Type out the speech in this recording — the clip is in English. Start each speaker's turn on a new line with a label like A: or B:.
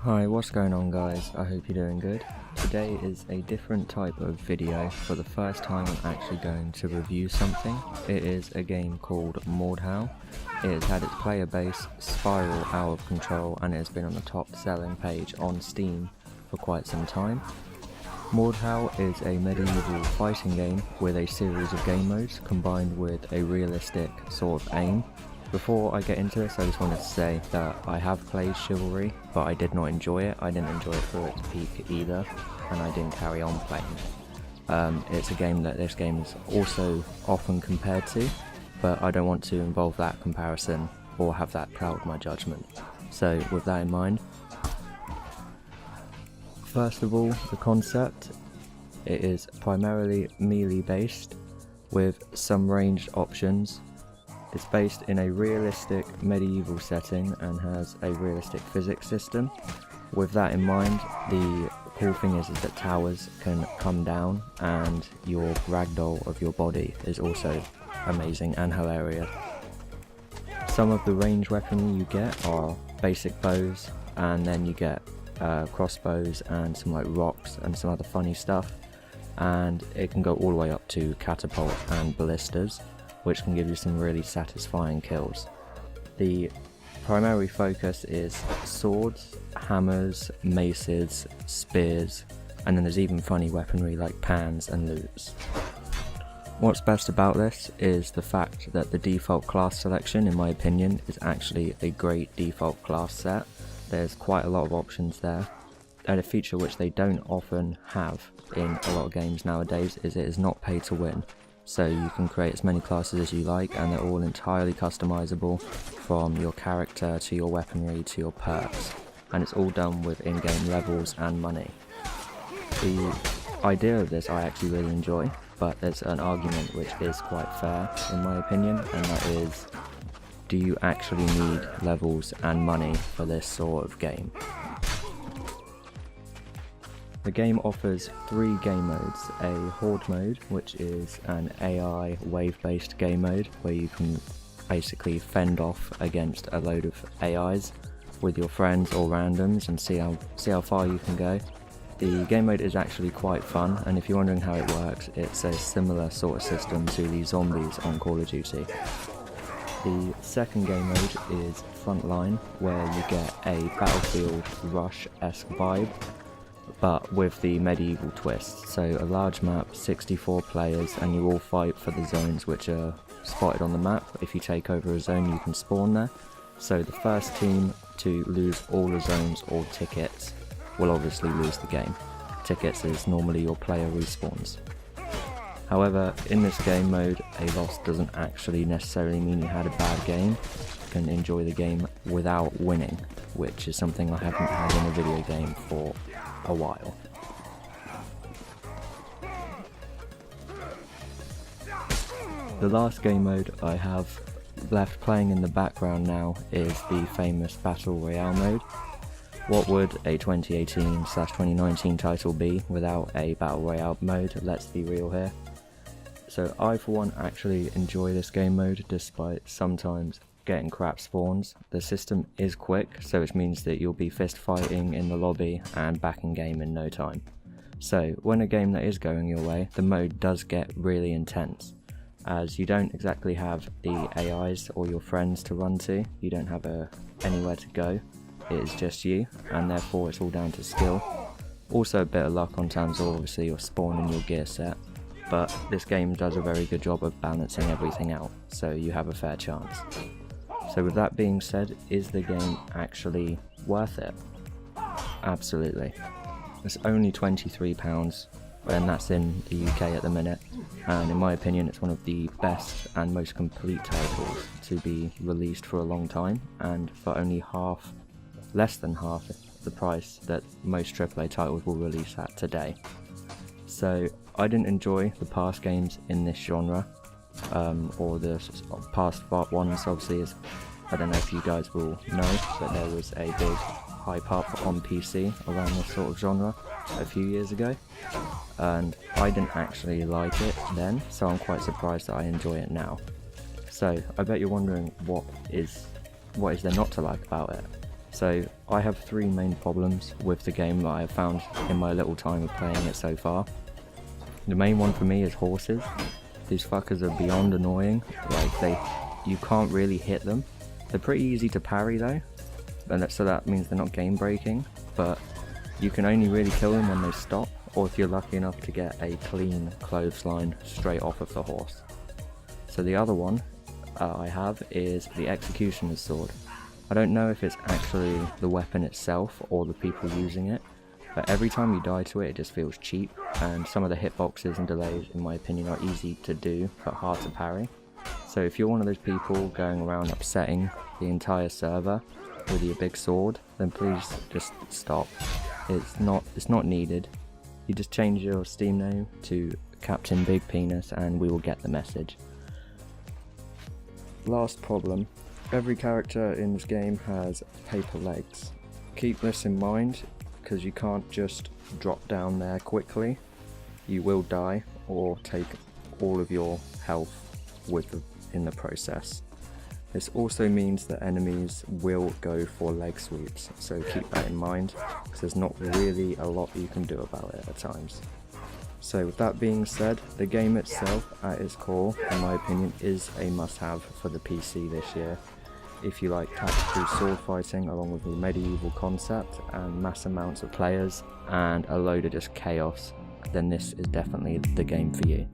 A: Hi, what's going on guys? I hope you're doing good. Today is a different type of video. For the first time I'm actually going to review something. It is a game called Mordhau. It has had its player base spiral out of control and it has been on the top selling page on Steam for quite some time. Mordhau is a medieval fighting game with a series of game modes combined with a realistic sort of aim. Before I get into this, I just wanted to say that I have played Chivalry, but I did not enjoy it. I didn't enjoy it through its peak either, and I didn't carry on playing. It's a game that this game is also often compared to, but I don't want to involve that comparison or have that cloud my judgment. So with that in mind, first of all, the concept. It is primarily melee based with some ranged options. It's based in a realistic medieval setting and has a realistic physics system. With that in mind, the cool thing is that towers can come down and your ragdoll of your body is also amazing and hilarious. Some of the ranged weaponry you get are basic bows, and then you get crossbows and some like rocks and some other funny stuff, and it can go all the way up to catapult and ballistas, which can give you some really satisfying kills. The primary focus is swords, hammers, maces, spears, and then there's even funny weaponry like pans and lutes. What's best about this is the fact that the default class selection, in my opinion, is actually a great default class set. There's quite a lot of options there, and a feature which they don't often have in a lot of games nowadays is it is not pay to win. So you can create as many classes as you like and they're all entirely customizable, from your character to your weaponry to your perks, and it's all done with in-game levels and money. The idea of this I actually really enjoy, but there's an argument which is quite fair in my opinion, and that is, do you actually need levels and money for this sort of game? The game offers 3 game modes: a horde mode, which is an AI wave-based game mode where you can basically fend off against a load of AIs with your friends or randoms and see how far you can go. The game mode is actually quite fun, and if you're wondering how it works, it's a similar sort of system to the zombies on Call of Duty. The second game mode is Frontline, where you get a Battlefield Rush-esque vibe, but with the medieval twist. So a large map, 64 players, and you all fight for the zones which are spotted on the map. If you take over a zone, you can spawn there. So the first team to lose all the zones or tickets will obviously lose the game. Tickets is normally your player respawns. However, in this game mode, a loss doesn't actually necessarily mean you had a bad game. You can enjoy the game without winning, which is something I haven't had in a video game for a while. The last game mode I have left playing in the background now is the famous Battle Royale mode. What would a 2018/2019 title be without a Battle Royale mode? Let's be real here. So I for one actually enjoy this game mode despite sometimes getting crap spawns. The system is quick, so which means that you'll be fist fighting in the lobby and back in game in no time. So when a game that is going your way, the mode does get really intense, as you don't exactly have the AIs or your friends to run to, you don't have anywhere to go, it is just you, and therefore it's all down to skill. Also a bit of luck on terms of obviously your spawn and your gear set, but this game does a very good job of balancing everything out, so you have a fair chance. So with that being said, is the game actually worth it? Absolutely. It's only £23, and that's in the UK at the minute, and in my opinion it's one of the best and most complete titles to be released for a long time, and for only less than half the price that most AAA titles will release at today. So I didn't enjoy the past games in this genre, or the past ones. Obviously, I don't know if you guys will know, but there was a big hype up on PC around this sort of genre a few years ago, and I didn't actually like it then, so I'm quite surprised that I enjoy it now. So I bet you're wondering what is there not to like about it. So I have three main problems with the game that I have found in my little time of playing it so far. The main one for me is horses. These fuckers are beyond annoying. Like you can't really hit them. They're pretty easy to parry though, and so that means they're not game breaking, but you can only really kill them when they stop, or if you're lucky enough to get a clean clothesline straight off of the horse. So the other one I have is the Executioner's Sword. I don't know if it's actually the weapon itself or the people using it, but every time you die to it, it just feels cheap, and some of the hitboxes and delays, in my opinion, are easy to do but hard to parry. So if you're one of those people going around upsetting the entire server with your big sword, then please just stop. It's not needed. You just change your Steam name to Captain Big Penis and we will get the message. Last problem. Every character in this game has paper legs. Keep this in mind, because you can't just drop down there quickly. You will die or take all of your health in the process. This also means that enemies will go for leg sweeps, so keep that in mind, because there's not really a lot you can do about it at times. So with that being said, the game itself at its core, in my opinion, is a must-have for the PC this year. If you like tactical sword fighting along with the medieval concept and mass amounts of players and a load of just chaos, then this is definitely the game for you.